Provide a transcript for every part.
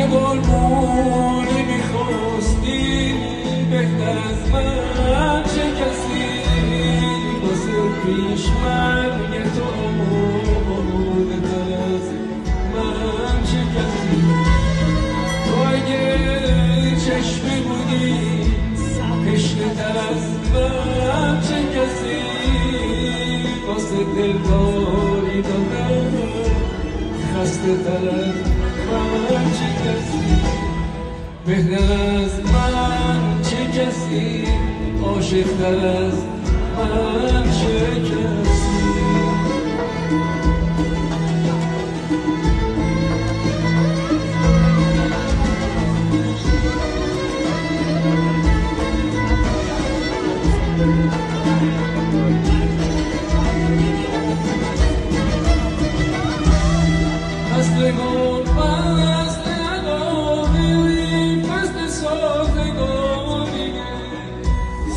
اگه قربونی میخواستی بهتر از من چه کسی واسه پیش مرگ تو آماده تر از من چه کسی تو اگه چشمی بودی تشنه تر از من چه کسی واسه دلداری دادن خسته تر از من چه کسی بهتر از من چه کسی عاشق تر از من چه کسی فصلگان فصل علاقی فصل سازگاریه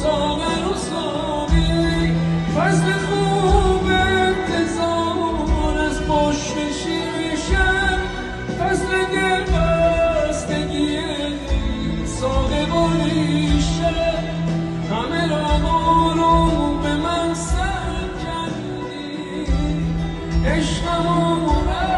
ساغر و ساقی فصل خوب انتظار از پشت شیرشن فصل دل بستگی ساقه باریشه همه رو به من سر کردی عشقم